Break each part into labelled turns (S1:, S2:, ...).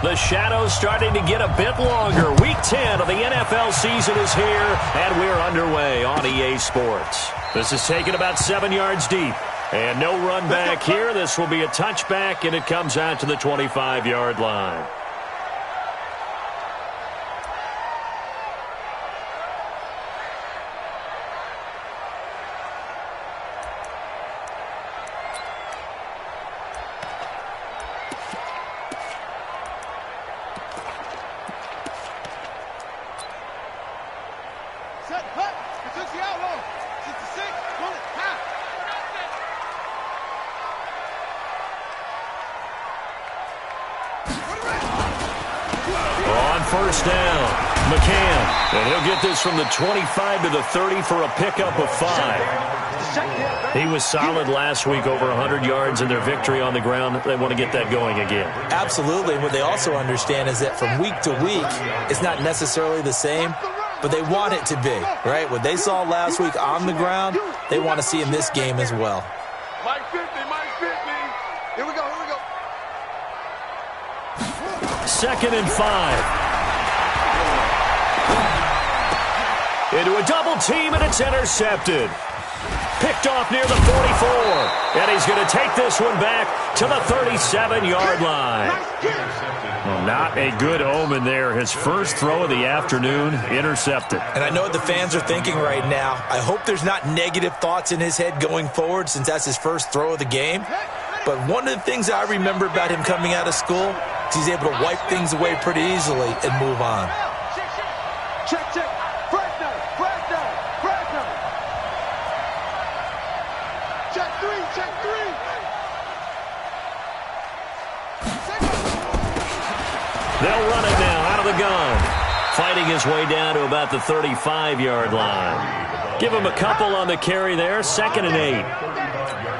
S1: The shadow's starting to get a bit longer. Week 10 of the NFL season is here, and we're underway on EA Sports. This is taken about 7 yards deep. And no run back here. This will be a touchback, and it comes out to the 25-yard line. First down, McCann, and he'll get this from the 25 to the 30 for a pickup of 5. He was solid last week, over 100 yards in their victory on the ground. They want to get that going again.
S2: Absolutely. What they also understand is that from week to week, it's not necessarily the same, but they want it to be, right? What they saw last week on the ground, they want to see in this game as well.
S3: Mike 50, Mike 50. Here we go, here we go.
S1: 2nd and 5. Into a double team, and it's intercepted. Picked off near the 44. And he's going to take this one back to the 37-yard line. Well, not a good omen there. His first throw of the afternoon, intercepted.
S2: And I know what the fans are thinking right now. I hope there's not negative thoughts in his head going forward since that's his first throw of the game. But one of the things I remember about him coming out of school is he's able to wipe things away pretty easily and move on.
S3: Check, check.
S1: They'll run it now out of the gun. Fighting his way down to about the 35-yard line. Give him a couple on the carry there. 2nd and 8.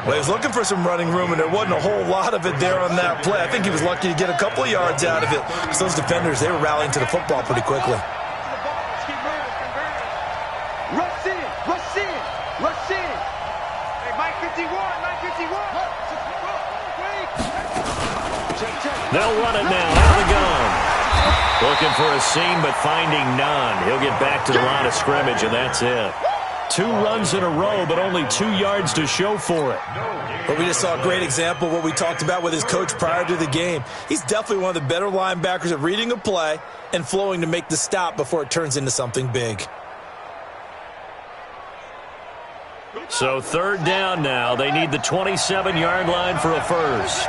S2: Well, he was looking for some running room, and there wasn't a whole lot of it there on that play. I think he was lucky to get a couple of yards out of it. Because those defenders, they were rallying to the football pretty quickly.
S3: Rush in, rush in, rush in. Hey, Mike 51, Mike 51.
S1: They'll run it now out of the gun. Looking for a seam, but finding none. He'll get back to the line of scrimmage, and that's it. 2 runs in a row, but only 2 yards to show for it.
S2: But we just saw a great example of what we talked about with his coach prior to the game. He's definitely one of the better linebackers at reading a play and flowing to make the stop before it turns into something big.
S1: So 3rd down now. They need the 27-yard line for a first.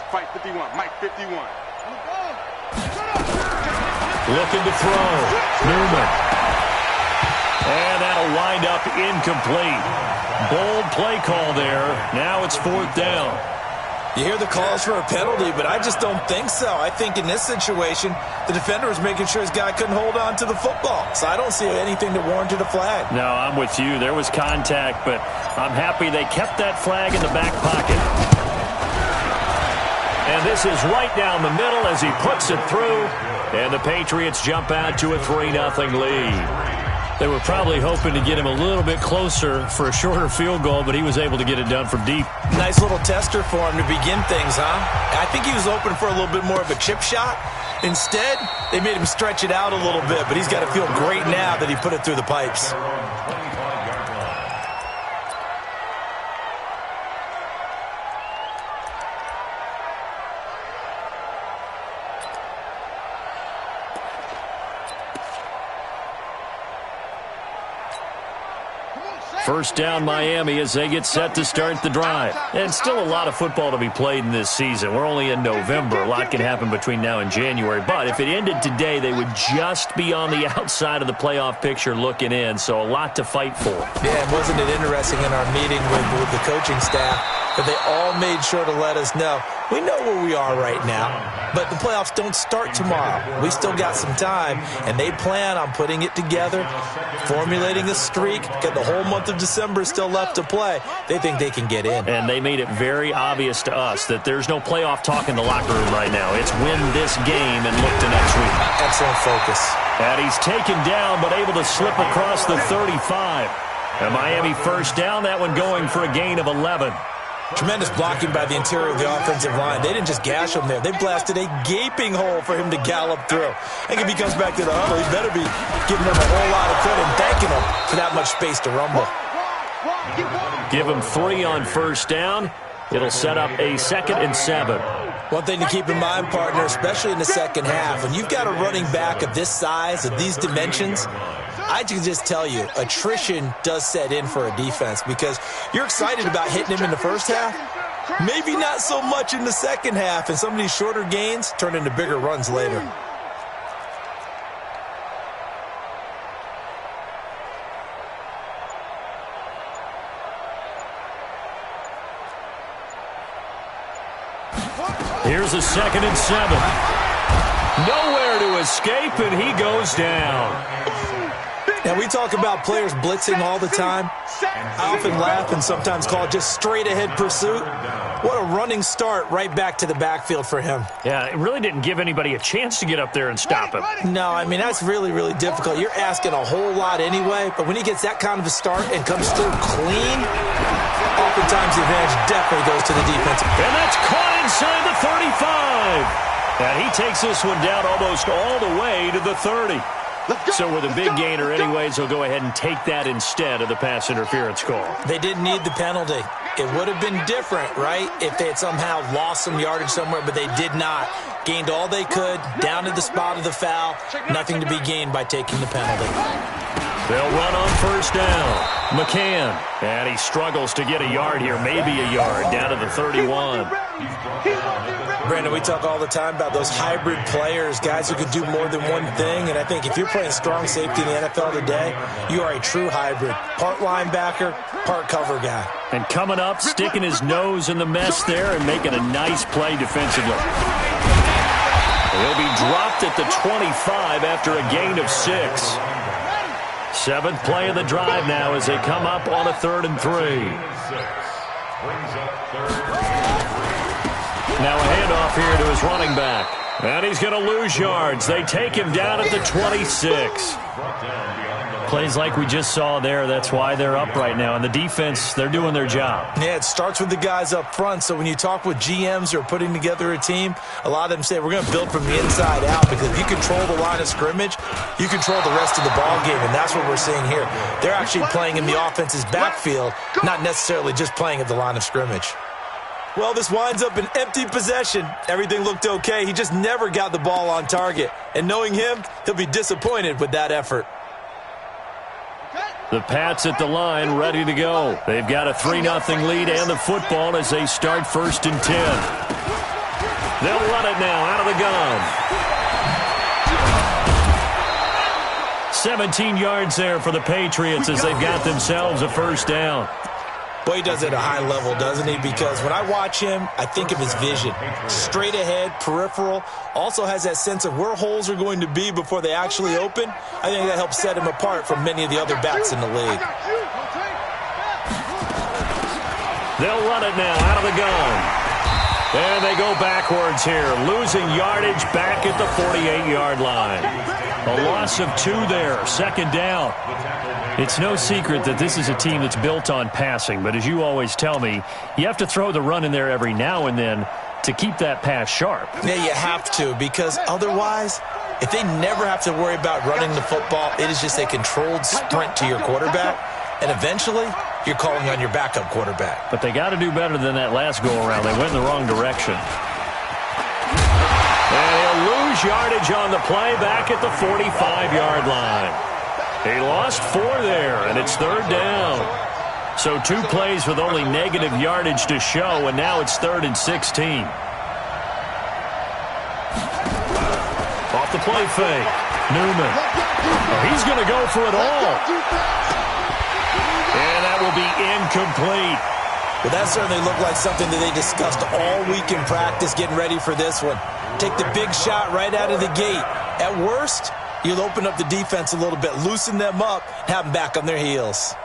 S3: Fight 51, Mike 51.
S1: Looking to throw. Newman. And that'll wind up incomplete. Bold play call there. Now it's 4th down.
S2: You hear the calls for a penalty, but I just don't think so. I think in this situation, the defender was making sure his guy couldn't hold on to the football. So I don't see anything that warranted a flag.
S1: No, I'm with you. There was contact, but I'm happy they kept that flag in the back pocket. And this is right down the middle as he puts it through. And the Patriots jump out to a 3-0 lead. They were probably hoping to get him a little bit closer for a shorter field goal, but he was able to get it done from deep.
S2: Nice little tester for him to begin things, huh? I think he was hoping for a little bit more of a chip shot. Instead, they made him stretch it out a little bit, but he's got to feel great now that he put it through the pipes.
S1: First down Miami as they get set to start the drive. And still a lot of football to be played in this season. We're only in November. A lot can happen between now and January. But if it ended today, they would just be on the outside of the playoff picture looking in. So a lot to fight for.
S2: Yeah, and wasn't it interesting in our meeting with the coaching staff? but they all made sure to let us know, we know where we are right now, but the playoffs don't start tomorrow. We still got some time, and they plan on putting it together, formulating a streak, got the whole month of December still left to play. They think they can get in.
S1: And they made it very obvious to us that there's no playoff talk in the locker room right now. It's win this game and look to next week.
S2: Excellent focus.
S1: And he's taken down, but able to slip across the 35. And Miami first down, that one going for a gain of 11.
S2: Tremendous blocking by the interior of the offensive line. They didn't just gash him there. They blasted a gaping hole for him to gallop through. I think if he comes back to the huddle, he better be giving them a whole lot of credit and thanking them for that much space to rumble.
S1: Give him 3 on first down. It'll set up a 2nd and 7.
S2: One thing to keep in mind, partner, especially in the second half, when you've got a running back of this size, of these dimensions, I can just tell you, attrition does set in for a defense because you're excited about hitting him in the first half, maybe not so much in the second half, and some of these shorter gains turn into bigger runs later.
S1: Here's a 2nd and 7. Nowhere to escape, and he goes down.
S2: Now, we talk about players blitzing all the time. I often laugh and sometimes call it just straight-ahead pursuit. What a running start right back to the backfield for him.
S1: Yeah, it really didn't give anybody a chance to get up there and stop him.
S2: No, I mean, that's really, really difficult. You're asking a whole lot anyway, but when he gets that kind of a start and comes through clean, oftentimes the advantage definitely goes to the defense.
S1: And that's caught inside the 35. And he takes this one down almost all the way to the 30. So with a big gainer anyways, he'll go ahead and take that instead of the pass interference call.
S2: They didn't need the penalty. It would have been different, right, if they had somehow lost some yardage somewhere, but they did not. Gained all they could, down to the spot of the foul. Nothing to be gained by taking the penalty.
S1: They'll run on first down. McCann. And he struggles to get a yard here, maybe a yard, down to the 31.
S2: Brandon, we talk all the time about those hybrid players, guys who could do more than one thing, and I think if you're playing strong safety in the NFL today, you are a true hybrid. Part linebacker, part cover guy.
S1: And coming up, sticking his nose in the mess there and making a nice play defensively. He'll be dropped at the 25 after a gain of 6. 7th play of the drive now as they come up on a 3rd and 3. Now a handoff here to his running back. And he's going to lose yards. They take him down at the 26. Plays like we just saw there. That's why they're up right now. And the defense, they're doing their job.
S2: Yeah, it starts with the guys up front. So when you talk with GMs who are putting together a team, a lot of them say we're going to build from the inside out because if you control the line of scrimmage, you control the rest of the ball game. And that's what we're seeing here. They're actually playing in the offense's backfield, not necessarily just playing at the line of scrimmage. Well, this winds up an empty possession. Everything looked okay. He just never got the ball on target. And knowing him, he'll be disappointed with that effort.
S1: The Pats at the line, ready to go. They've got a 3-0 lead and the football as they start 1st and 10. They'll run it now out of the gun. 17 yards there for the Patriots as they've got themselves a first down.
S2: Boy, he does it at a high level, doesn't he? Because when I watch him, I think of his vision. Straight ahead, peripheral. Also has that sense of where holes are going to be before they actually open. I think that helps set him apart from many of the other backs in the league.
S1: They'll run it now out of the gun. And they go backwards here, losing yardage back at the 48-yard line. A loss of 2 there, 2nd down. It's no secret that this is a team that's built on passing, but as you always tell me, you have to throw the run in there every now and then to keep that pass sharp.
S2: Yeah, you have to, because otherwise, if they never have to worry about running the football, it is just a controlled sprint to your quarterback, and eventually, you're calling on your backup quarterback.
S1: But they got to do better than that last go-around. They went in the wrong direction. And he'll lose yardage on the play back at the 45-yard line. He lost 4 there, and it's 3rd down. So 2 plays with only negative yardage to show, and now it's 3rd and 16. Off the play fake. Newman. Oh, he's going to go for it all. And that will be incomplete.
S2: Well, that certainly looked like something that they discussed all week in practice getting ready for this one. Take the big shot right out of the gate. At worst, you'll open up the defense a little bit, loosen them up, have them back on their heels.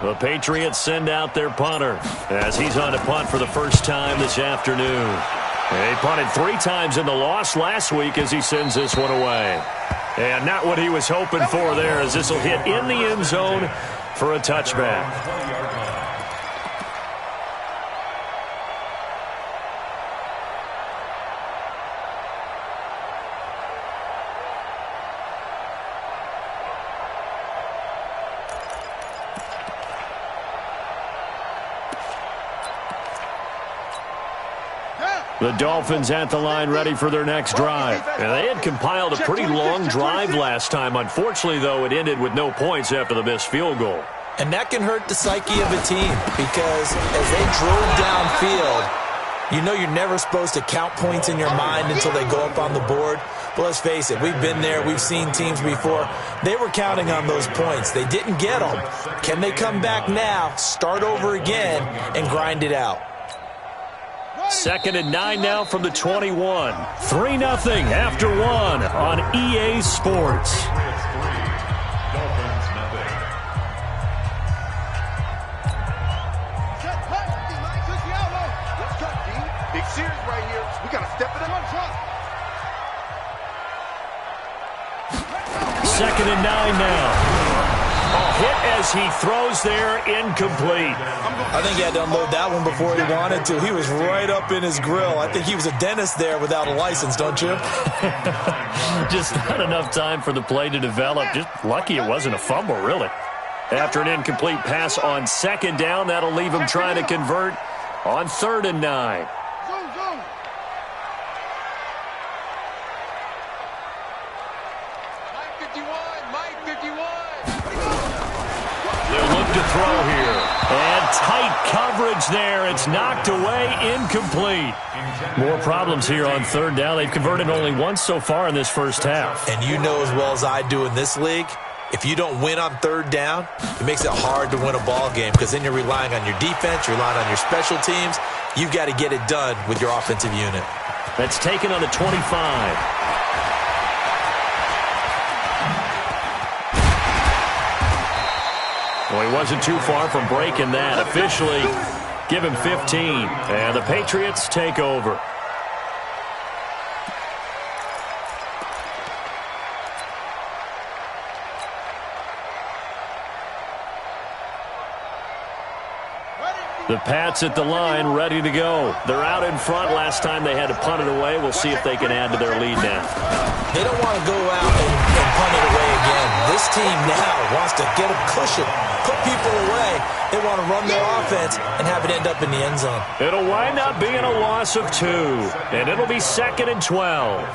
S1: The Patriots send out their punter as he's on to punt for the first time this afternoon. He punted 3 times in the loss last week as he sends this one away. And not what he was hoping for there, as this will hit in the end zone for a touchback. The Dolphins at the line ready for their next drive. And they had compiled a pretty long drive last time. Unfortunately, though, it ended with no points after the missed field goal.
S2: And that can hurt the psyche of a team because as they drove downfield, you know you're never supposed to count points in your mind until they go up on the board. But let's face it, we've been there. We've seen teams before. They were counting on those points. They didn't get them. Can they come back now, start over again, and grind it out?
S1: 2nd and 9 now from the 21. 3-0 after 1 on EA Sports.
S3: Big series right here. We got to step it up.
S1: 2nd and 9 now. A hit as he throws there, incomplete.
S2: I think he had to unload that one before he wanted to. He was right up in his grill. I think he was a dentist there without a license, don't you?
S1: Just not enough time for the play to develop. Just lucky it wasn't a fumble, really. After an incomplete pass on 2nd down, that'll leave him trying to convert on 3rd and 9. They'll look to throw here. And tight coverage there. It's knocked away, incomplete. More problems here on 3rd down. They've converted only once so far in this first half.
S2: And you know as well as I do in this league, if you don't win on 3rd down, it makes it hard to win a ball game because then you're relying on your defense, you're relying on your special teams. You've got to get it done with your offensive unit.
S1: That's taken on the 25. Well, he wasn't too far from breaking that. Officially, give him 15. And the Patriots take over. The Pats at the line, ready to go. They're out in front. Last time they had to punt it away. We'll see if they can add to their lead now.
S2: They don't want to go out and punt it away again. This team now wants to get a cushion, put people away. They want to run their offense and have it end up in the end zone.
S1: It'll wind up being a loss of 2, and it'll be 2nd and 12.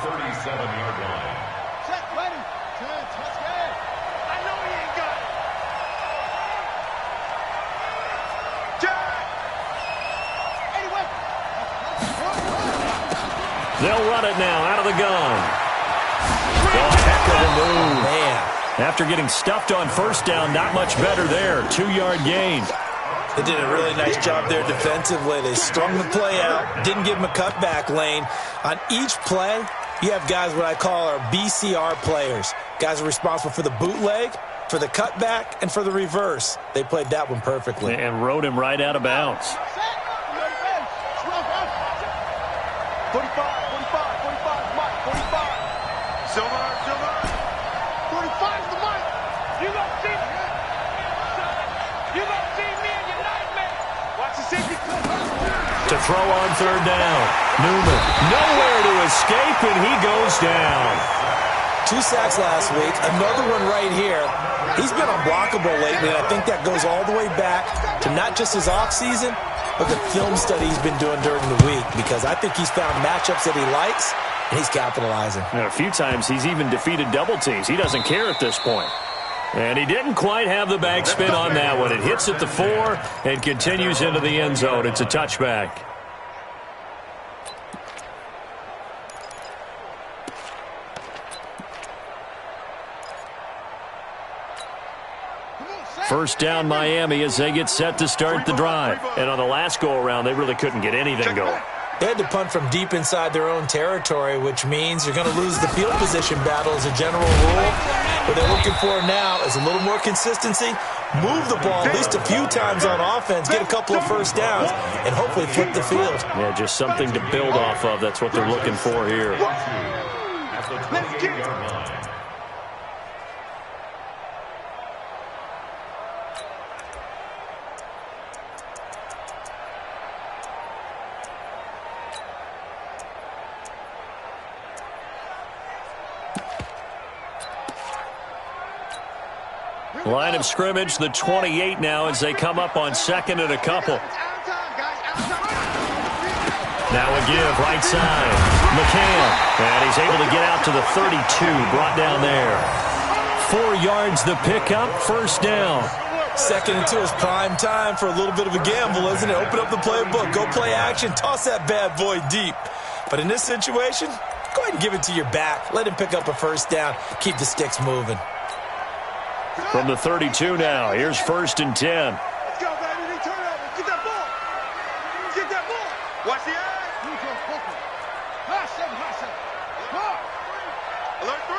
S1: They'll run it now out of the gun. Oh, heck of a move.
S2: Man.
S1: After getting stuffed on 1st down, not much better there. 2-yard gain.
S2: They did a really nice job there defensively. They strung the play out, didn't give him a cutback lane. On each play, you have guys what I call our BCR players. Guys are responsible for the bootleg, for the cutback, and for the reverse. They played that one perfectly.
S1: And rode him right out of bounds.
S3: 45. Silver. 45's the mic. You gonna see me. You gonna see me in your nightmare. Watch the safety.
S1: To throw on 3rd down. Newman nowhere to escape, and he goes down.
S2: 2 sacks last week. Another one right here. He's been unblockable lately, and I think that goes all the way back to not just his offseason, but the film study he's been doing during the week, because I think he's found matchups that he likes, and he's capitalizing.
S1: And a few times he's even defeated double teams. He doesn't care at this point. And he didn't quite have the backspin on that one. It hits at the 4 and continues into the end zone. It's a touchback. First down Miami as they get set to start the drive. And on the last go-around, they really couldn't get anything going.
S2: They had to punt from deep inside their own territory, which means you're going to lose the field position battle as a general rule. What they're looking for now is a little more consistency, move the ball at least a few times on offense, get a couple of first downs, and hopefully flip the field.
S1: Yeah, just something to build off of. That's what they're looking for here. Line of scrimmage, the 28 now as they come up on second and a couple. Now a give, right side. McCann, and he's able to get out to the 32, brought down there. 4 yards the pickup, first down.
S2: Second and 2 is prime time for a little bit of a gamble, isn't it? Open up the playbook, go play action, toss that bad boy deep. But in this situation, go ahead and give it to your back. Let him pick up a first down, keep the sticks moving.
S1: From the 32 now, here's first and 10.
S3: Let's go, baby. They turn over. Get that ball. Get that ball. Watch the eye. Alert 3.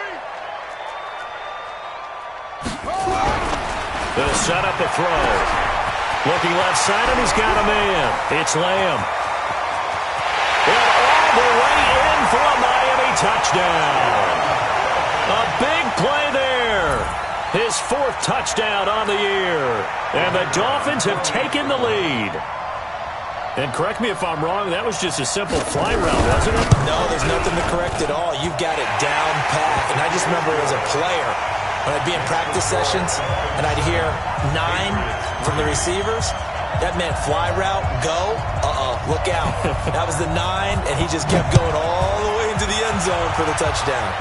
S1: They'll set up a throw. Looking left side, and he's got a man. It's Lamb. And all the way in for a Miami touchdown. A big play there. His 4th touchdown on the year. And the Dolphins have taken the lead. And correct me if I'm wrong, that was just a simple fly route, wasn't it?
S2: No, there's nothing to correct at all. You've got it down pat. And I just remember as a player, when I'd be in practice sessions and I'd hear 9 from the receivers, that meant fly route, go, look out. That was the 9, and he just kept going all the way into the end zone for the touchdown.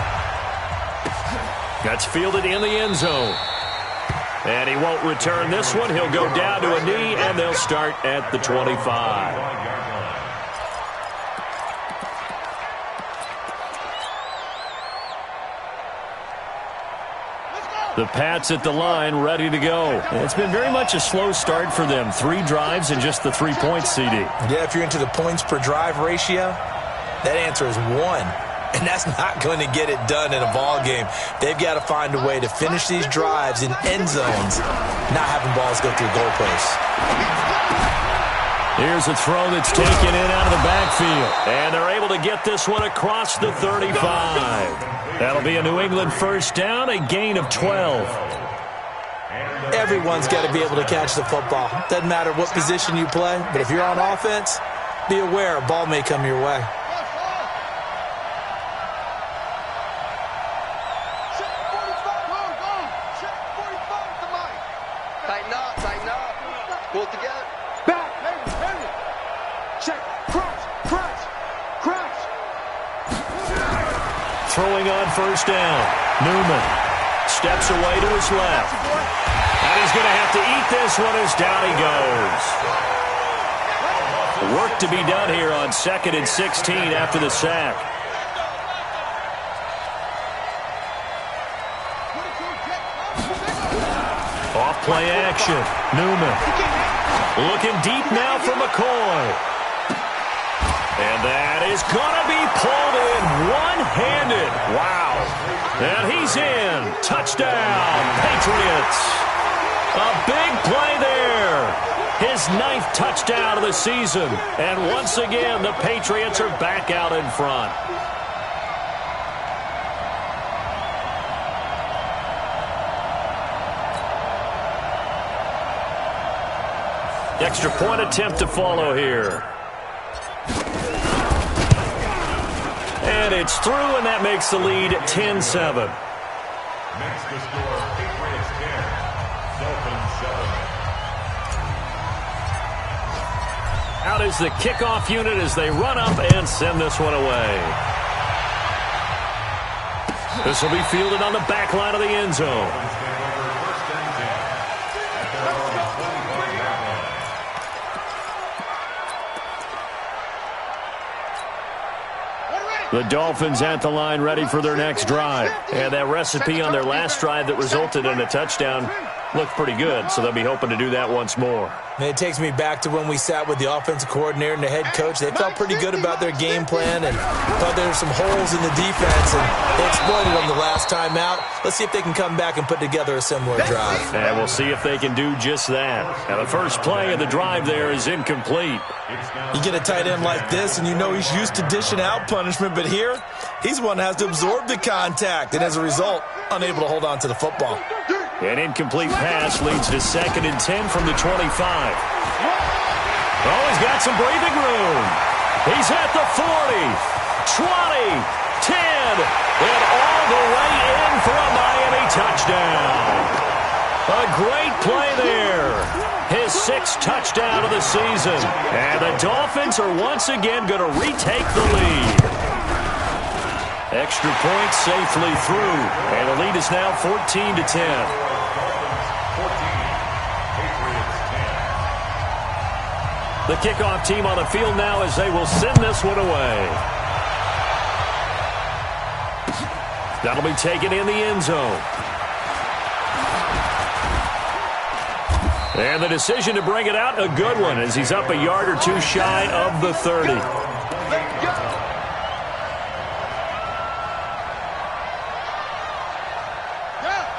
S1: That's fielded in the end zone. And he won't return this one. He'll go down to a knee, and they'll start at the 25. The Pats at the line, ready to go. It's been very much a slow start for them. 3 drives and just the 3 points, CD.
S2: Yeah, if you're into the points per drive ratio, that answer is 1. And that's not going to get it done in a ball game. They've got to find a way to finish these drives in end zones, not having balls go through goalposts.
S1: Here's a throw that's taken in out of the backfield. And they're able to get this one across the 35. That'll be a New England first down, a gain of 12.
S2: Everyone's got to be able to catch the football. Doesn't matter what position you play, but if you're on offense, be aware a ball may come your way.
S3: Tighten up. Pull it together. Back, baby. Check. Crouch.
S1: Throwing on first down. Newman steps away to his left. And he's going to have to eat this one as down he goes. Work to be done here on 2nd and 16 after the sack. Off-play action. Newman looking deep now for McCoy. And that is going to be pulled in one-handed. Wow. And he's in. Touchdown, Patriots. A big play there. His 9th touchdown of the season. And once again, the Patriots are back out in front. Extra point attempt to follow here. And it's through, and that makes the lead 10-7.
S4: Next to score, Patriots 10, Dolphins 7.
S1: Out is the kickoff unit as they run up and send this one away. This will be fielded on the back line of the end zone. The Dolphins at the line ready for their next drive. And that recipe on their last drive that resulted in a touchdown looked pretty good, so they'll be hoping to do that once more.
S2: And it takes me back to when we sat with the offensive coordinator and the head coach. They felt pretty good about their game plan and thought there were some holes in the defense, and they exploited them the last time out. Let's see if they can come back and put together a similar drive.
S1: And we'll see if they can do just that. Now, the first play of the drive there is incomplete.
S2: You get a tight end like this, and you know he's used to dishing out punishment, but here, he's one that has to absorb the contact, and as a result, unable to hold on to the football.
S1: An incomplete pass leads to 2nd and 10 from the 25. Oh, he's got some breathing room. He's at the 40, 20, 10, and all the way in for a Miami touchdown. A great play there. His 6th touchdown of the season. And the Dolphins are once again going to retake the lead. Extra point safely through. And the lead is now 14-10. The kickoff team on the field now as they will send this one away. That'll be taken in the end zone. And the decision to bring it out, a good one, as he's up a yard or two shy of the 30.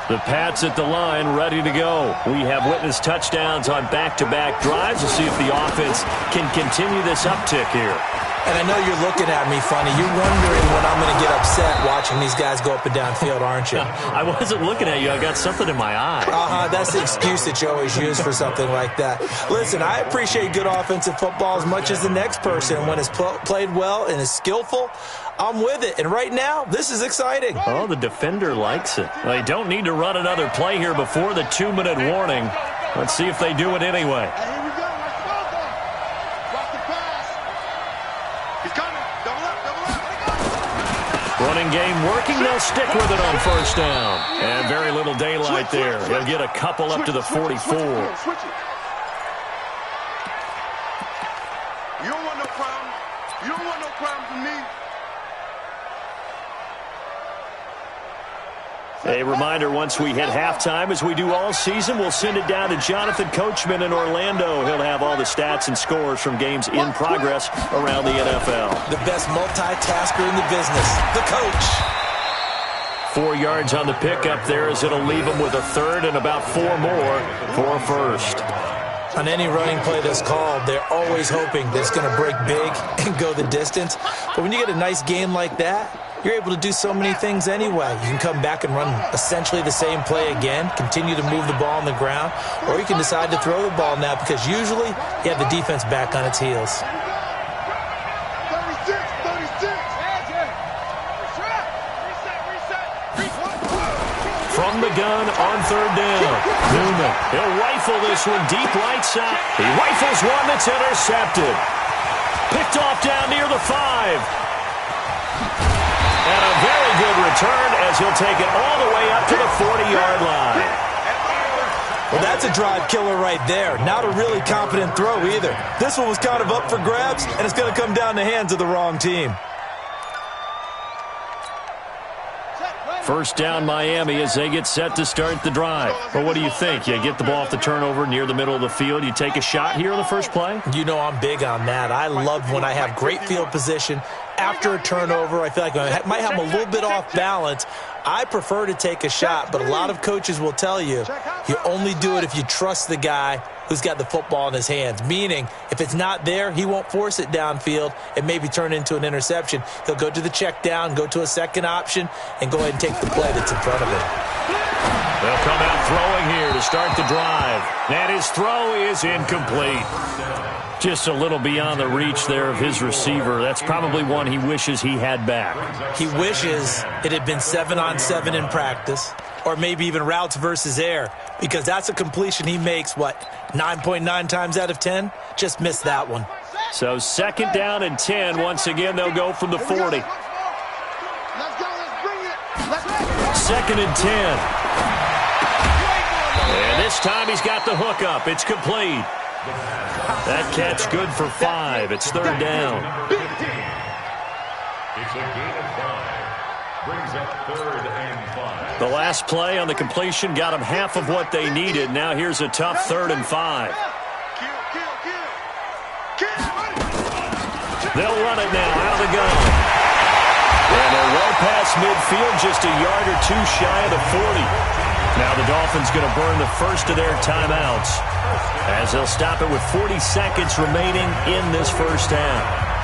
S1: The Pats at the line, ready to go. We have witnessed touchdowns on back-to-back drives. We'll see if the offense can continue this uptick here.
S2: And I know you're looking at me funny. You're wondering when I'm going to get upset watching these guys go up and down field, aren't you?
S1: I wasn't looking at you. I got something in my eye.
S2: That's the excuse that you always use for something like that. Listen, I appreciate good offensive football as much as the next person. When it's played well and is skillful, I'm with it. And right now, this is exciting.
S1: Oh, the defender likes it. They don't need to run another play here before the 2-minute warning. Let's see if they do it anyway. Running game working. They'll stick with it on first down. And very little daylight there. He'll get a couple up to the 44.
S3: You don't want no problem. You don't want no problem from me.
S1: A reminder, once we hit halftime, as we do all season, we'll send it down to Jonathan Coachman in Orlando. He'll have all the stats and scores from games in progress around the NFL.
S2: The best multitasker in the business, the coach.
S1: 4 yards on the pickup there as it'll leave him with a 3rd and about 4 more for a 1st.
S2: On any running play that's called, they're always hoping that it's going to break big and go the distance. But when you get a nice gain like that, you're able to do so many things anyway. You can come back and run essentially the same play again, continue to move the ball on the ground, or you can decide to throw the ball now because usually you have the defense back on its heels.
S3: 36.
S1: From the gun on 3rd down. Newman, he'll rifle this one deep right side. He rifles one that's intercepted. Picked off down near the 5. And a very good return as he'll take it all the way up to the 40-yard line.
S2: Well, that's a drive killer right there. Not a really confident throw either. This one was kind of up for grabs, and it's going to come down the hands of the wrong team.
S1: First down, Miami, as they get set to start the drive. Well, what do you think? You get the ball off the turnover near the middle of the field. You take a shot here on the first play?
S2: You know I'm big on that. I love when I have great field position. After a turnover, I feel like I might have a little bit off balance. I prefer to take a shot, but a lot of coaches will tell you, you only do it if you trust the guy who's got the football in his hands. Meaning, if it's not there, he won't force it downfield and maybe turn into an interception. He'll go to the check down, go to a second option, and go ahead and take the play that's in front of him.
S1: They'll come out throwing here to start the drive. And his throw is incomplete. Just a little beyond the reach there of his receiver. That's probably one he wishes he had back.
S2: He wishes it had been 7-on-7 in practice, or maybe even routes versus air, because that's a completion he makes, 9.9 times out of 10? Just missed that one.
S1: So 2nd down and 10. Once again, they'll go from the 40.
S3: Let's go. Let's bring it. Let's go.
S1: 2nd and 10. And this time he's got the hook up. It's complete. That catch good for 5. It's 3rd down.
S4: It's a gain of 5. Brings up 3rd and 5.
S1: The last play on the completion got them half of what they needed. Now here's a tough 3rd and 5. They'll run it now out of the gun. And they're well past midfield, just a yard or two shy of the 40. Now the Dolphins going to burn the first of their timeouts as they'll stop it with 40 seconds remaining in this first half.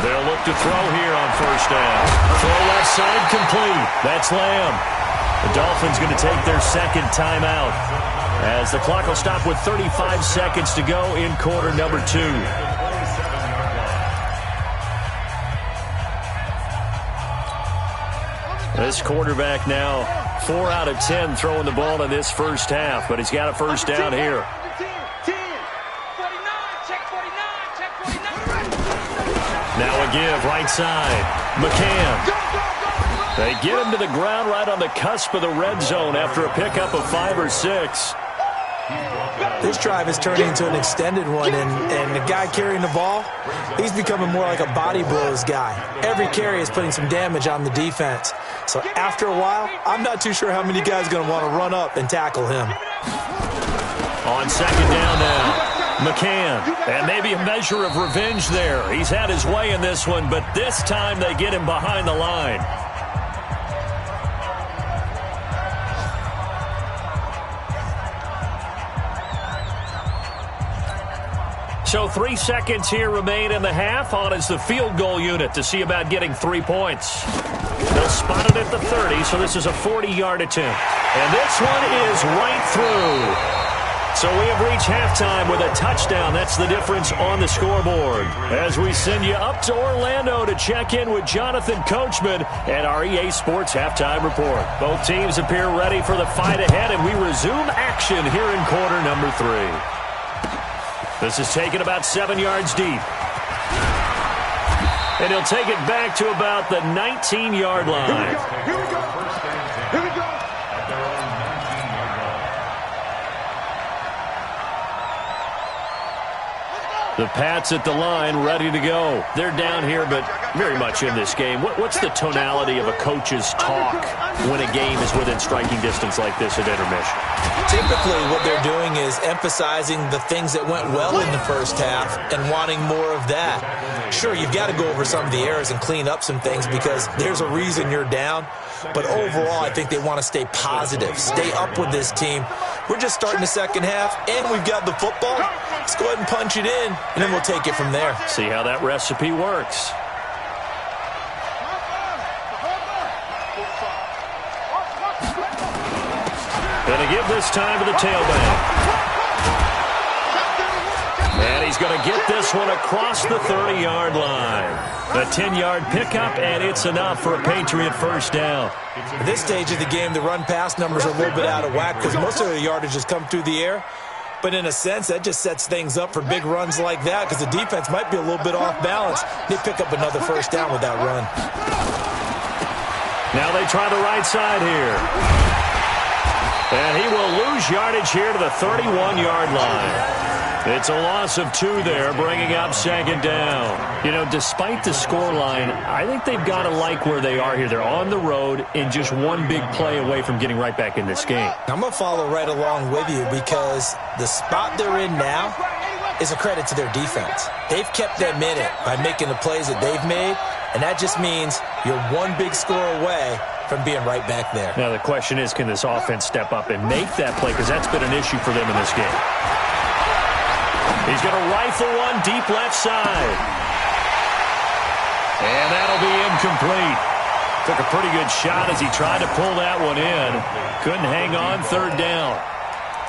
S1: They'll look to throw here on first down. Throw left side complete. That's Lamb. The Dolphins going to take their second timeout as the clock will stop with 35 seconds to go in quarter number 2. This quarterback now 4 out of 10 throwing the ball in this first half, but he's got a first down here. Now a give, right side. McCann. They get him to the ground right on the cusp of the red zone after a pickup of 5 or 6.
S2: This drive is turning into an extended one, and the guy carrying the ball, he's becoming more like a body blows guy. Every carry is putting some damage on the defense. So after a while, I'm not too sure how many guys are going to want to run up and tackle him.
S1: On second down now. McCann, and maybe a measure of revenge there. He's had his way in this one, but this time they get him behind the line. So 3 seconds here remain in the half. On is the field goal unit to see about getting 3 points. They'll spot it at the 30, so this is a 40-yard attempt. And this one is right through. So we have reached halftime with a touchdown. That's the difference on the scoreboard. As we send you up to Orlando to check in with Jonathan Coachman at our EA Sports Halftime Report. Both teams appear ready for the fight ahead, and we resume action here in quarter number 3. This is taken about 7 yards deep. And he'll take it back to about the 19-yard line.
S3: Here we go. Here we go.
S1: The Pats at the line, ready to go. They're down here, but very much in this game. What's the tonality of a coach's talk when a game is within striking distance like this at intermission?
S2: Typically, what they're doing is emphasizing the things that went well in the first half and wanting more of that. Sure, you've got to go over some of the errors and clean up some things because there's a reason you're down. But overall, I think they want to stay positive, stay up with this team. We're just starting the second half, and we've got the football. Let's go ahead and punch it in, and then we'll take it from there.
S1: See how that recipe works. Going to give this time to the tailback. And he's going to get this one across the 30-yard line. A 10-yard pickup, and it's enough for a Patriot first down.
S2: At this stage of the game, the run-pass numbers are a little bit out of whack because most of the yardage has come through the air. But in a sense, that just sets things up for big runs like that because the defense might be a little bit off balance. They pick up another first down with that run.
S1: Now they try the right side here. And he will lose yardage here to the 31-yard line. It's a loss of 2 there, bringing up second down. You know, despite the scoreline, I think they've got to like where they are here. They're on the road and just one big play away from getting right back in this game.
S2: I'm going to follow right along with you because the spot they're in now is a credit to their defense. They've kept them in it by making the plays that they've made, and that just means you're one big score away from being right back there.
S1: Now the question is, can this offense step up and make that play? Because that's been an issue for them in this game. He's going to rifle one deep left side. And that'll be incomplete. Took a pretty good shot as he tried to pull that one in. Couldn't hang on, third down.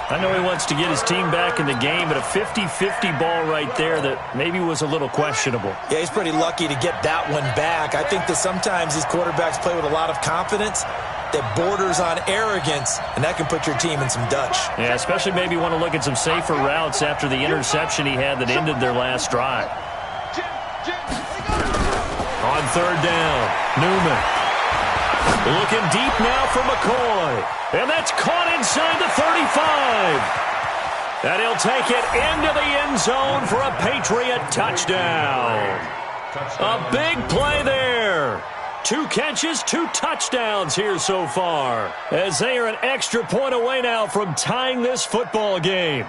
S1: I know he wants to get his team back in the game, but a 50-50 ball right there that maybe was a little questionable.
S2: Yeah, he's pretty lucky to get that one back. I think that sometimes these quarterbacks play with a lot of confidence that borders on arrogance, and that can put your team in some Dutch.
S1: Yeah, especially maybe want to look at some safer routes after the interception he had that ended their last drive. On third down, Newman. Looking deep now for McCoy. And that's caught inside the 35. And he'll take it into the end zone for a Patriot touchdown. A big play there. 2 catches, 2 touchdowns here so far, as they are an extra point away now from tying this football game.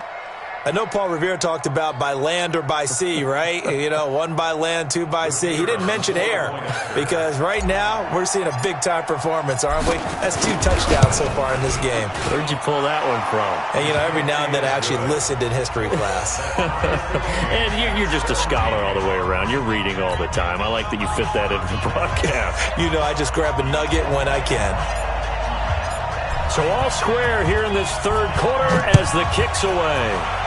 S2: I know Paul Revere talked about by land or by sea, right? You know, 1 by land, 2 by sea. He didn't mention air because right now we're seeing a big-time performance, aren't we? That's 2 touchdowns so far in this game.
S1: Where'd you pull that one from?
S2: And, you know, every now and then I actually listened in history class.
S1: And you're just a scholar all the way around. You're reading all the time. I like that you fit that into the broadcast.
S2: You know, I just grab a nugget when I can.
S1: So all square here in this third quarter as the kick's away.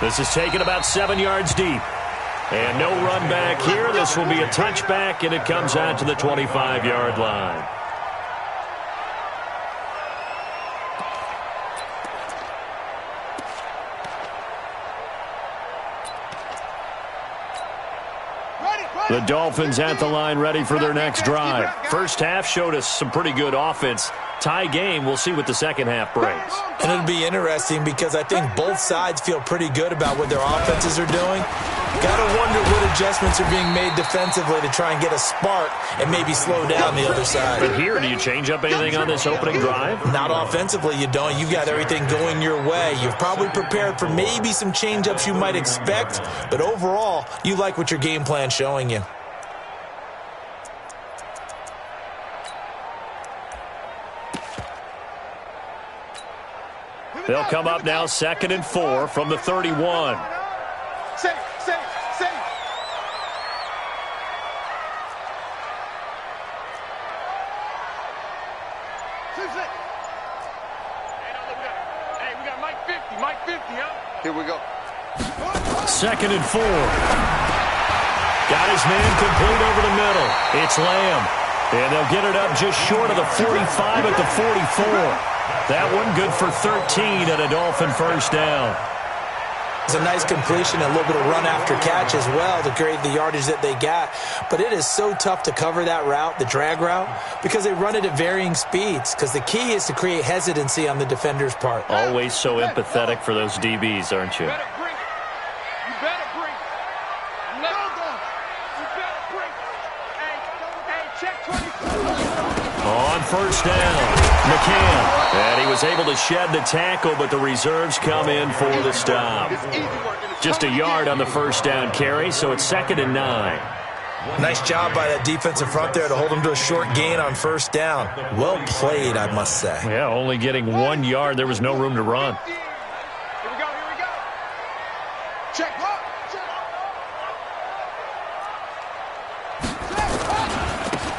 S1: This is taken about 7 yards deep. And no run back here. This will be a touchback, and it comes out to the 25-yard line. The Dolphins at the line ready for their next drive. First half showed us some pretty good offense. Tie game, we'll see what the second half brings.
S2: And it'll be interesting because I think both sides feel pretty good about what their offenses are doing. Got to wonder what adjustments are being made defensively to try and get a spark and maybe slow down the other side.
S1: But here, do you change up anything on this opening drive?
S2: Not offensively, you don't. You've got everything going your way. You've probably prepared for maybe some change-ups you might expect, but overall, you like what your game plan's showing you.
S1: They'll come up now 2nd and 4 from the 31.
S3: Safe. Hey, we got Mike 50, huh?
S5: Here we go.
S1: 2nd and 4. Got his man complete over the middle. It's Lamb. And they'll get it up just short of the 45 at the 44. That one good for 13 at a Dolphin first down.
S2: It's a nice completion, a little bit of run after catch as well to create the yardage that they got. But it is so tough to cover that route, the drag route, because they run it at varying speeds. Because the key is to create hesitancy on the defender's part.
S1: Always so empathetic for those DBs, aren't you?
S3: You better bring it. You better bring it. You better bring it. Hey, check 24.
S1: On first down, McCann. And he was able to shed the tackle, but the reserves come in for the stop. Just a yard on the first down carry, so it's 2nd and 9.
S2: Nice job by that defensive front there to hold them to a short gain on first down. Well played, I must say.
S1: Yeah, only getting 1 yard. There was no room to run.
S3: Here we go. Check.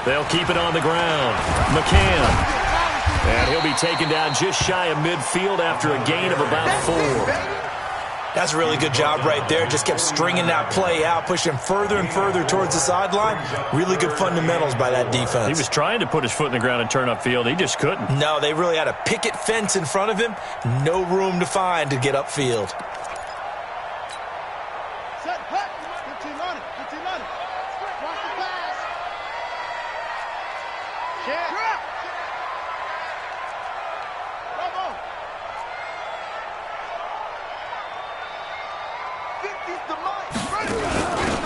S1: They'll keep it on the ground. McCann. And he'll be taken down just shy of midfield after a gain of about 4.
S2: That's a really good job right there. Just kept stringing that play out, pushing further and further towards the sideline. Really good fundamentals by that defense.
S1: He was trying to put his foot in the ground and turn upfield. He just couldn't.
S2: No, they really had a picket fence in front of him. No room to find to get upfield.
S3: Set, hut. Good team on it. Watch the pass. Check.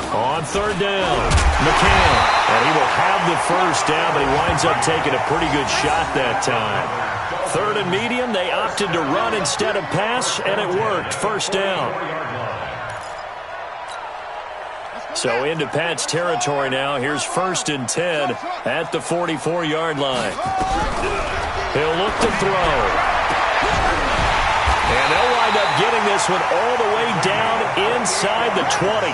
S1: On third down, McCann. And he will have the first down, but he winds up taking a pretty good shot that time. 3rd and medium, they opted to run instead of pass, and it worked. First down. So into Pat's territory now. Here's 1st and 10 at the 44-yard line. He'll look to throw. And they'll wind up getting this one all the way down inside the 20.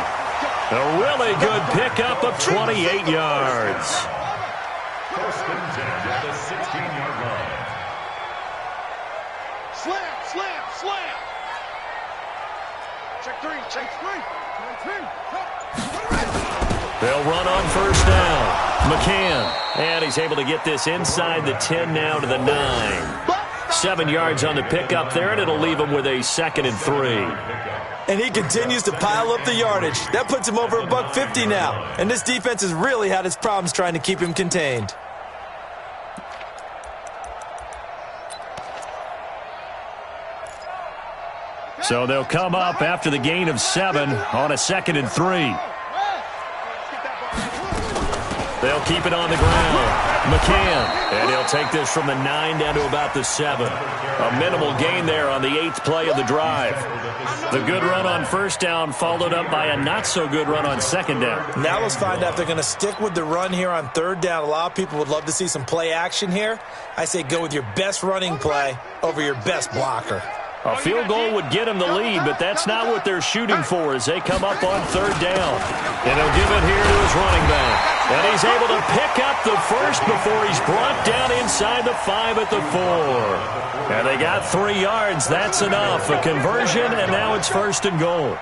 S1: A really good pickup of 28 yards.
S4: 1st and 10 at the 16-yard line.
S3: Slam. Check three.
S1: They'll run on first down. McCann. And he's able to get this inside the 10 now to the 9. 7 yards on the pickup there, and it'll leave him with a 2nd and 3.
S2: And he continues to pile up the yardage. That puts him over $150 now. And this defense has really had its problems trying to keep him contained.
S1: So they'll come up after the gain of 7 on a 2nd and 3. They'll keep it on the ground. McCann, and he'll take this from the 9 down to about the 7. A minimal gain there on the 8th play of the drive. The good run on 1st down followed up by a not-so-good run on 2nd down.
S2: Now let's find out if they're going to stick with the run here on 3rd down. A lot of people would love to see some play action here. I say go with your best running play over your best blocker.
S1: A field goal would get him the lead, but that's not what they're shooting for as they come up on 3rd down. And he'll give it here to his running back. And he's able to pick up the first before he's brought down inside the 5 at the 4. And they got 3 yards. That's enough. A conversion, and now it's 1st and goal.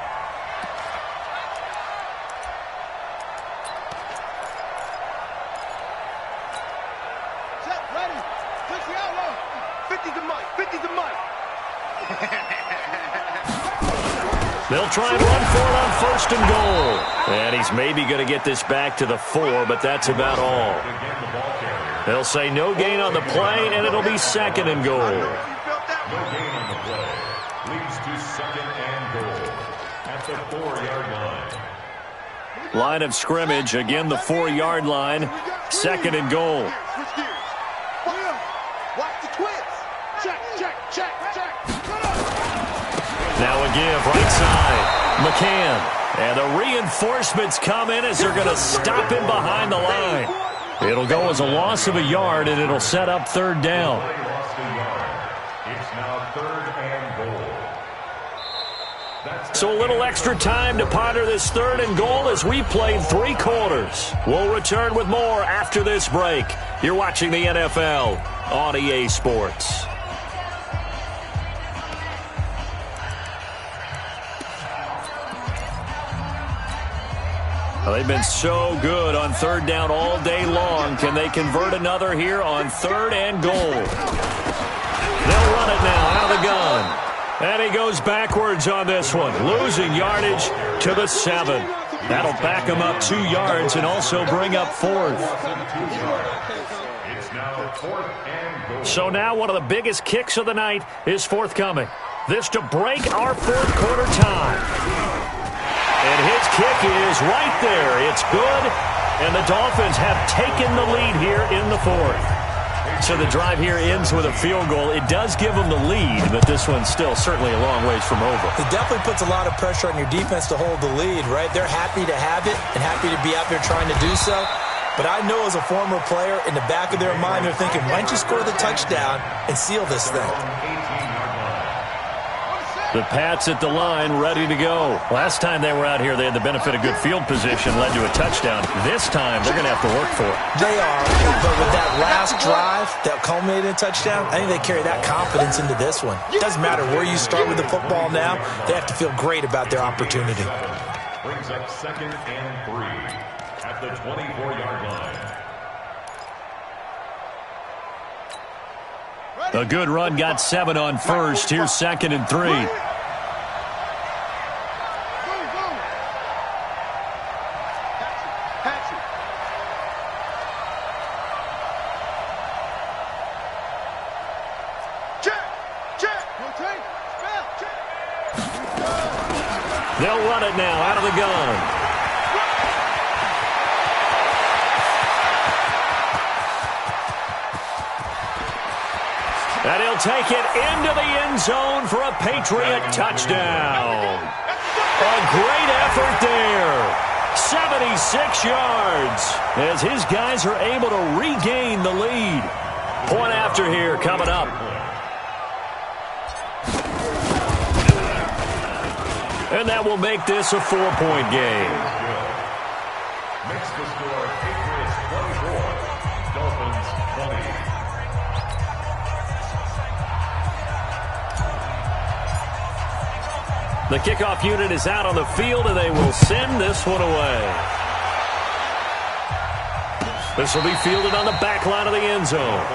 S1: They'll try and run for it on 1st and goal. And he's maybe going to get this back to the 4, but that's about all. They'll say no gain on the play, and it'll be 2nd and goal.
S4: No gain on the play. Leads to 2nd and goal at the 4-yard line.
S1: Line of scrimmage, again the 4-yard line, 2nd and goal. Now a give, right side. McCann. And the reinforcements come in as they're going to stop him behind the line. It'll go as a loss of a yard, and it'll set up 3rd down.
S4: It's now 3rd and goal.
S1: So a little extra time to ponder this 3rd and goal as we played 3 quarters. We'll return with more after this break. You're watching the NFL on EA Sports. Well, they've been so good on 3rd down all day long. Can they convert another here on 3rd and goal? They'll run it now out of the gun. And he goes backwards on this one, losing yardage to the 7. That'll back him up 2 yards and also bring up 4th.
S4: It's now 4th and goal.
S1: So now one of the biggest kicks of the night is forthcoming. This to break our 4th quarter tie. And his kick is right there. It's good, and the Dolphins have taken the lead here in the 4th. So the drive here ends with a field goal. It does give them the lead, but this one's still certainly a long ways from over.
S2: It definitely puts a lot of pressure on your defense to hold the lead, right? They're happy to have it and happy to be out there trying to do so. But I know as a former player, in the back of their mind, they're thinking, why don't you score the touchdown and seal this thing?
S1: The Pats at the line, ready to go. Last time they were out here, they had the benefit of good field position, led to a touchdown. This time, they're going to have to work for it.
S2: They are, but with that last drive that culminated in a touchdown, I think they carry that confidence into this one. It doesn't matter where you start with the football now. They have to feel great about their opportunity.
S4: Brings up 2nd and 3 at the 24-yard line.
S1: A good run got 7 on 1st. Here's 2nd and 3. They'll run it now out of the gun. And he'll take it into the end zone for a Patriot touchdown. A great effort there. 76 yards as his guys are able to regain the lead. Point after here coming up. And that will make this a 4-point game.
S4: Makes the score Patriots 24, Dolphins 20.
S1: The kickoff unit is out on the field, and they will send this one away. This will be fielded on the back line of the end zone.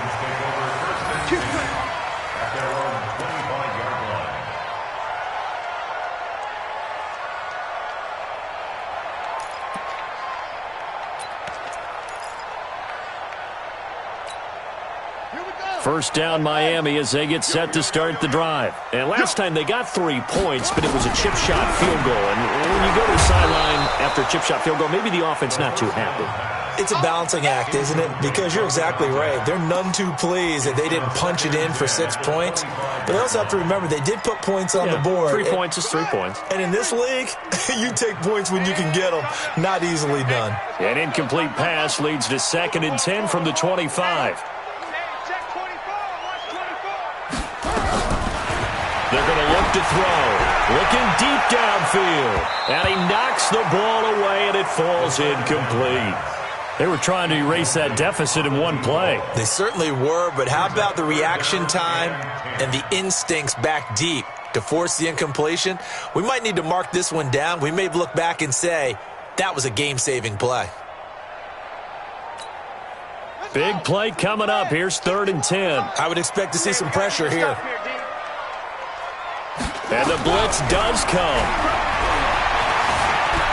S1: First down Miami as they get set to start the drive. And last time they got 3 points, but it was a chip shot field goal. And when you go to the sideline after a chip shot field goal, maybe the offense not too happy.
S2: It's a balancing act, isn't it? Because you're exactly right. They're none too pleased that they didn't punch it in for 6 points. But they also have to remember they did put points on the board.
S1: 3 points is 3 points.
S2: And in this league, you take points when you can get them. Not easily done.
S1: An incomplete pass leads to 2nd and 10 from the 25. They're going to look to throw. Looking deep downfield. And he knocks the ball away, and it falls incomplete. They were trying to erase that deficit in one play.
S2: They certainly were, but how about the reaction time and the instincts back deep to force the incompletion? We might need to mark this one down. We may look back and say, that was a game-saving play.
S1: Big play coming up. Here's 3rd and 10.
S2: I would expect to see some pressure here.
S1: And the blitz does come.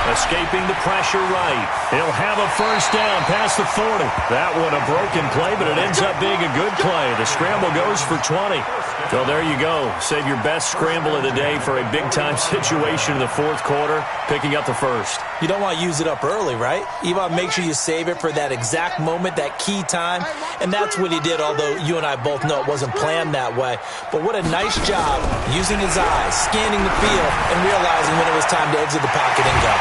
S1: Escaping the pressure right. He'll have a first down past the 40. That one a broken play, but it ends up being a good play. The scramble goes for 20. So there you go. Save your best scramble of the day for a big-time situation in the 4th quarter, picking up the first.
S2: You don't want to use it up early, right? You want to make sure you save it for that exact moment, that key time. And that's what he did, although you and I both know it wasn't planned that way. But what a nice job using his eyes, scanning the field, and realizing when it was time to exit the pocket and go.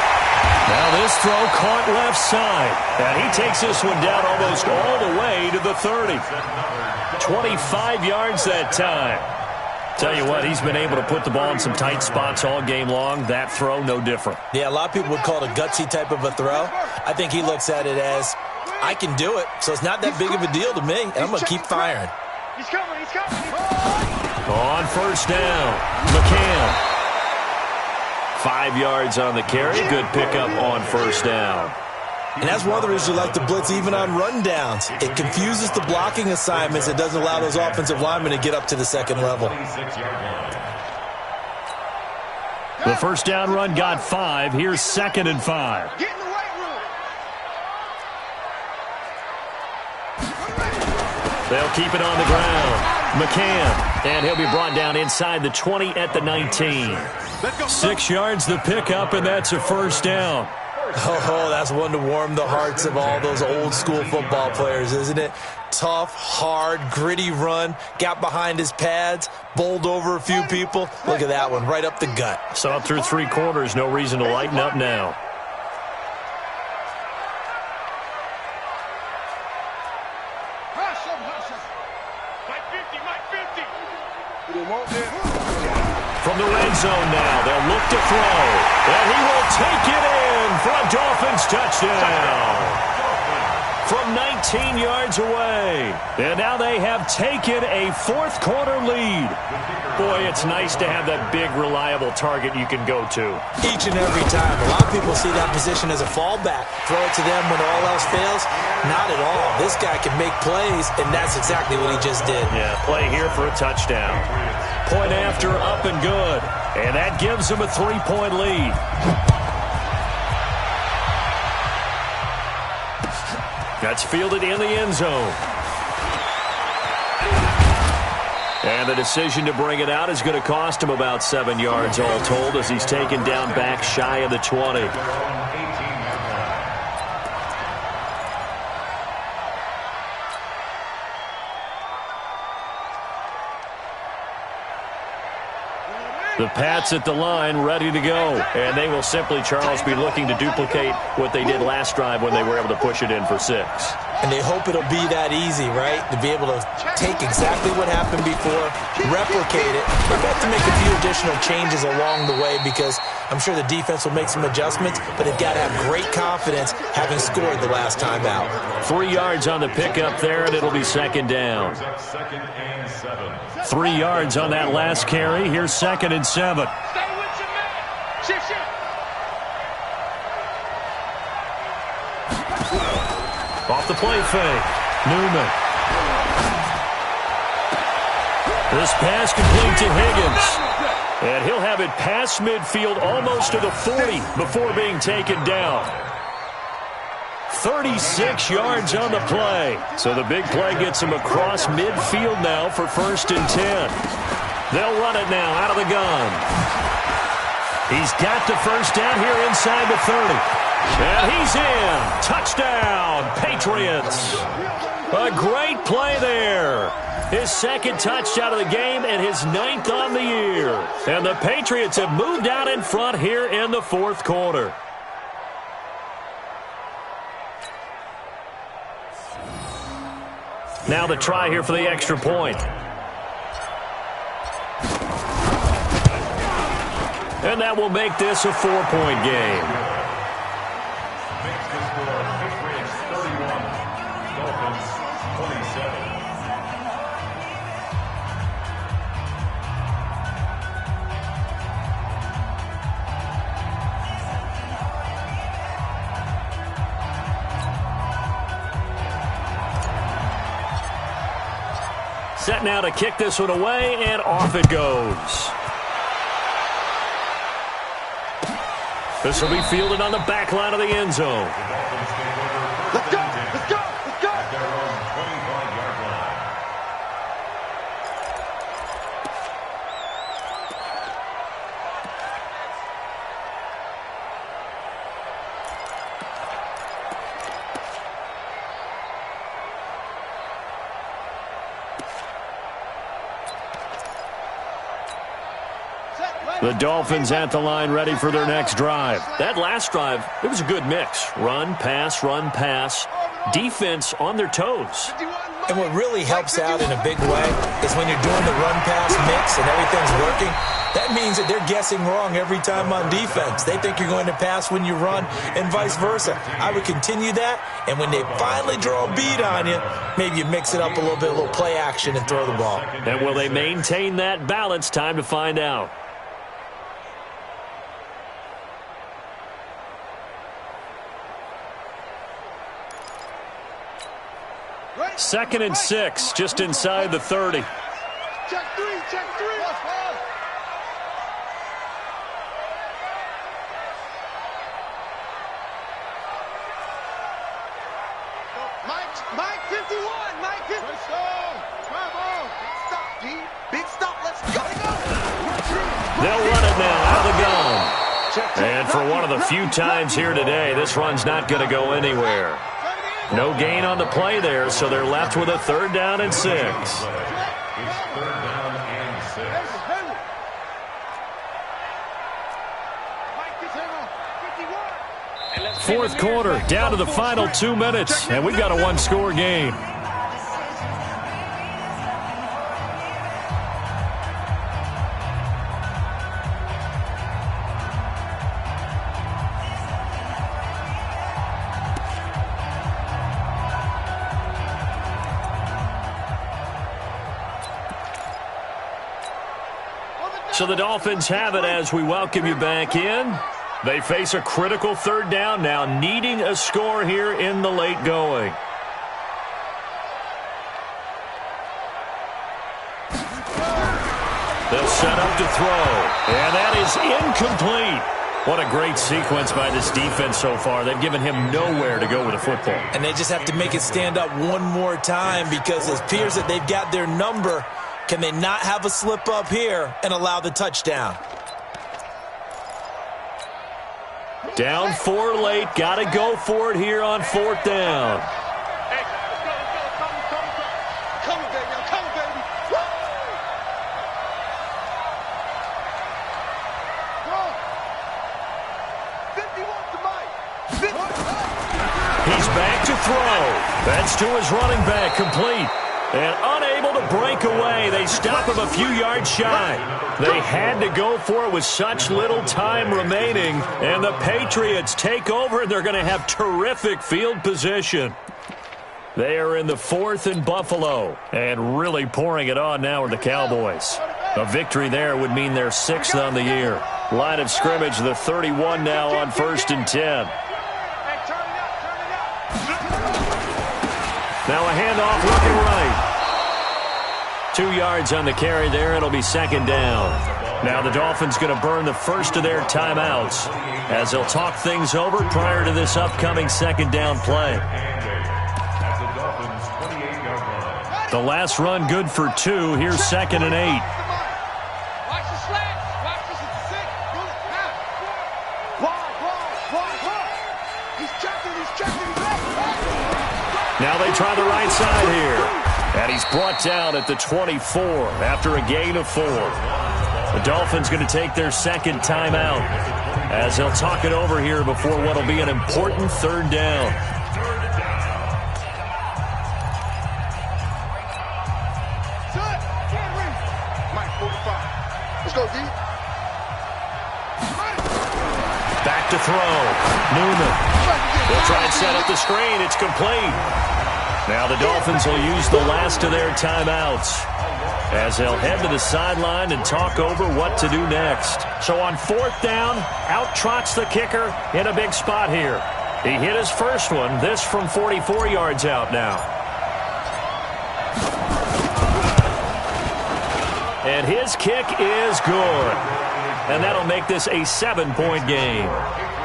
S1: Now this throw caught left side. And he takes this one down almost all the way to the 30. 25 yards that time. Tell you what, he's been able to put the ball in some tight spots all game long. That throw, no different.
S2: Yeah, a lot of people would call it a gutsy type of a throw. I think he looks at it as, I can do it, so it's not that big of a deal to me, and I'm going to keep firing.
S3: He's coming, he's coming.
S1: On first down, McCann. 5 yards on the carry. Good pickup on first down.
S2: And that's one of the reasons you like to blitz even on rundowns. It confuses the blocking assignments. It doesn't allow those offensive linemen to get up to the 2nd level.
S1: The first down run got 5. Here's 2nd and 5.
S3: Get in the weight room.
S1: They'll keep it on the ground. McCann, and he'll be brought down inside the 20 at the 19. 6 yards the pickup, and that's a first down.
S2: Oh, that's one to warm the hearts of all those old school football players, isn't it? Tough, hard, gritty run, got behind his pads, bowled over a few people. Look at that one, right up the gut.
S1: Saw it through 3 quarters, no reason to lighten up now. From the red zone now, they'll look to throw. And he will take it in for a Dolphins touchdown. From 19 yards away. And now they have taken a 4th quarter lead. Boy, it's nice to have that big, reliable target you can go to.
S2: Each and every time. A lot of people see that position as a fallback. Throw it to them when all else fails. Not at all. This guy can make plays, and that's exactly what he just did.
S1: Yeah, play here for a touchdown. Point after, up and good. And that gives them a 3-point lead. That's fielded in the end zone. And the decision to bring it out is going to cost him about 7 yards all told as he's taken down back shy of the 20. The Pats at the line, ready to go. And they will simply, Charles, be looking to duplicate what they did last drive when they were able to push it in for 6.
S2: And they hope it'll be that easy, right? To be able to take exactly what happened before, replicate it. They're going to have to make a few additional changes along the way because I'm sure the defense will make some adjustments, but they've got to have great confidence having scored the last time out.
S1: 3 yards on the pickup there, and it'll be 2nd down. 3 yards on that last carry. Here's 2nd and 7.
S3: Stay with your man. Shift.
S1: Off the play fake. Newman. This pass complete to Higgins. And he'll have it past midfield almost to the 40 before being taken down. 36 yards on the play. So the big play gets him across midfield now for 1st and 10. They'll run it now out of the gun. He's got the first down here inside the 30. And he's in. Touchdown, Patriots. A great play there. His 2nd touchdown of the game and his 9th on the year. And the Patriots have moved out in front here in the 4th quarter. Now the try here for the extra point. And that will make this a 4-point game.
S4: Makes the score Patriots 31, Dolphins 27.
S1: Set now to kick this one away, and off it goes. This will be fielded on the back line of the end zone.
S3: Let's go! Let's go! Let's go!
S4: At their own 25-yard line.
S1: The Dolphins at the line ready for their next drive. That last drive, it was a good mix. Run, pass, defense on their toes.
S2: And what really helps out in a big way is when you're doing the run-pass mix and everything's working, that means that they're guessing wrong every time on defense. They think you're going to pass when you run and vice versa. I would continue that, and when they finally draw a beat on you, maybe you mix it up a little bit, a little play action and throw the ball.
S1: And will they maintain that balance? Time to find out. 2nd and 6, just inside the 30.
S3: Check three, check three. Mike 51, Mike 51. Come on. Stop, D. Big stop, let's go.
S1: They'll run it now out of the gun. And for one of the few times here today, this run's not going to go anywhere. No gain on the play there, so they're left with a 3rd down and 6.
S4: It's 3rd down and 6.
S1: 4th quarter, down to the final 2 minutes, and we've got a 1-score game. So the Dolphins have it as we welcome you back in. They face a critical 3rd down now, needing a score here in the late going. They'll set up to throw, and that is incomplete. What a great sequence by this defense so far. They've given him nowhere to go with the football.
S2: And they just have to make it stand up one more time because it appears that they've got their number. Can they not have a slip up here and allow the touchdown?
S1: Down 4 late. Got to go for it here on 4th down.
S3: Hey, let's go. Come, baby. Come, baby. Woo! Go. 51 to Mike.
S1: He's back to throw. That's to his running back, complete. And unable to break away. They stop him a few yards shy. They had to go for it with such little time remaining. And the Patriots take over, and they're going to have terrific field position. They are in the 4th and Buffalo, and really pouring it on now with the Cowboys. A victory there would mean their 6th on the year. Line of scrimmage, the 31 now on 1st and 10. Now a handoff looking right. 2 yards on the carry there. It'll be 2nd down. Now the Dolphins going to burn the first of their timeouts as they'll talk things over prior to this upcoming second down play. The last run good for 2. Here's 2nd and 8.
S3: Watch the slants. Watch this. He's checking.
S1: Now they try the right side here. And he's brought down at the 24 after a gain of 4. The Dolphins going to take their second timeout as they'll talk it over here before what will be an important third down.
S3: Let's go, D.
S1: Back to throw. Newman. They'll try and set up the screen. It's complete. Now the Dolphins will use the last of their timeouts as they'll head to the sideline and talk over what to do next. So on 4th down, out trots the kicker in a big spot here. He hit his first one. This from 44 yards out now. And his kick is good. And that'll make this a 7-point game.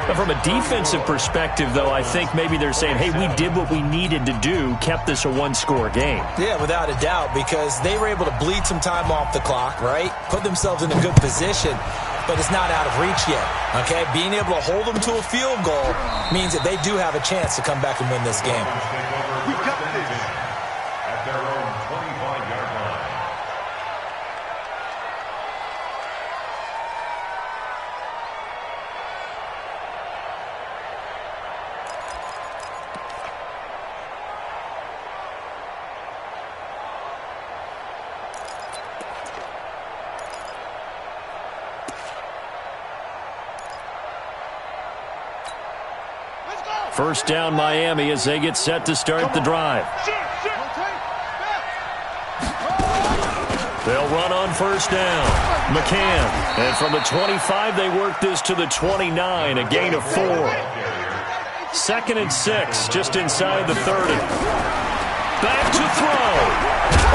S1: But from a defensive perspective, though, I think maybe they're saying, hey, we did what we needed to do, kept this a 1-score game.
S2: Yeah, without a doubt, because they were able to bleed some time off the clock, right? Put themselves in a good position, but it's not out of reach yet, okay? Being able to hold them to a field goal means that they do have a chance to come back and win this game.
S3: We got this.
S4: At their own 25-yard line.
S1: First down Miami as they get set to start the drive. They'll run on first down. McCann. And from the 25, they work this to the 29, a gain of 4. 2nd and 6, just inside the 30. Back to throw.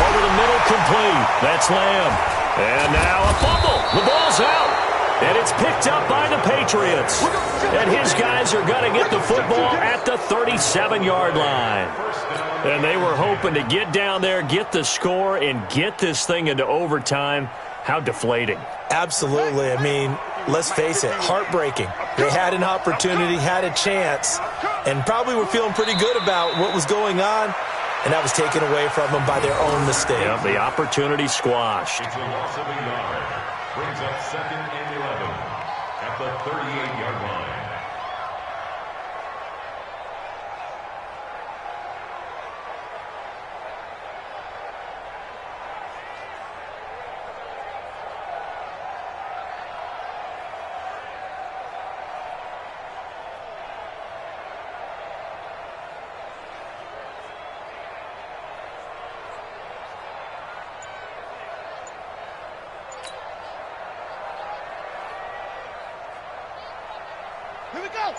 S1: Over the middle, complete. That's Lamb. And now a fumble. The ball's out. And it's picked up by the Patriots. And his guys are going to get the football at the 37-yard line. And they were hoping to get down there, get the score, and get this thing into overtime. How deflating.
S2: Absolutely. I mean, let's face it, heartbreaking. They had an opportunity, had a chance, and probably were feeling pretty good about what was going on, and that was taken away from them by their own mistake.
S1: Yep, the opportunity squashed.
S4: It's a loss of a yard. Brings up 2nd and 11 at the 38-yard line.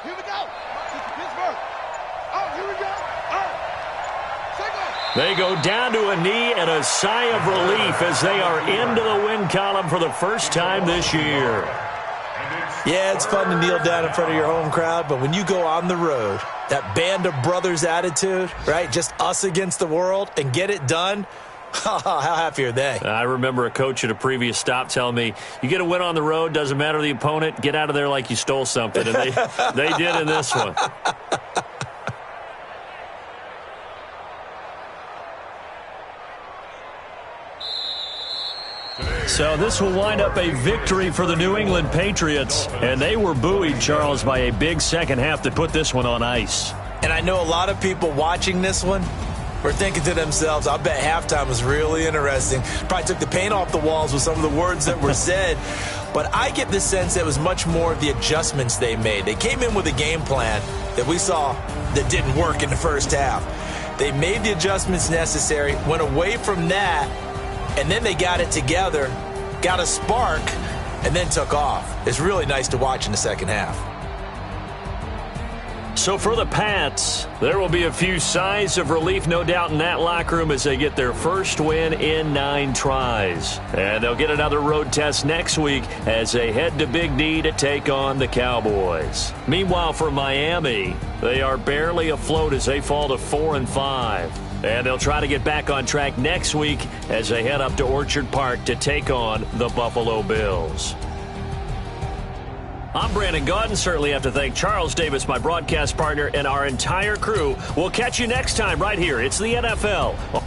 S3: Here we go. Pittsburgh. Oh, here we go.
S1: They go down to a knee and a sigh of relief as they are into the win column for the first time this year.
S2: Yeah, it's fun to kneel down in front of your home crowd, but when you go on the road, that band of brothers attitude, right, just us against the world, and get it done, how happy are they?
S1: I remember a coach at a previous stop telling me, you get a win on the road, doesn't matter the opponent, get out of there like you stole something. And they did in this one. So this will wind up a victory for the New England Patriots. And they were buoyed, Charles, by a big second half to put this one on ice.
S2: And I know a lot of people watching this one were thinking to themselves, I bet halftime was really interesting. Probably took the paint off the walls with some of the words that were said. But I get the sense that it was much more of the adjustments they made. They came in with a game plan that we saw that didn't work in the first half. They made the adjustments necessary, went away from that, and then they got it together, got a spark, and then took off. It's really nice to watch in the second half.
S1: So for the Pats, there will be a few sighs of relief, no doubt, in that locker room as they get their first win in 9 tries. And they'll get another road test next week as they head to Big D to take on the Cowboys. Meanwhile, for Miami, they are barely afloat as they fall to 4-5. And they'll try to get back on track next week as they head up to Orchard Park to take on the Buffalo Bills. I'm Brandon Gaudin. Certainly have to thank Charles Davis, my broadcast partner, and our entire crew. We'll catch you next time right here. It's the NFL.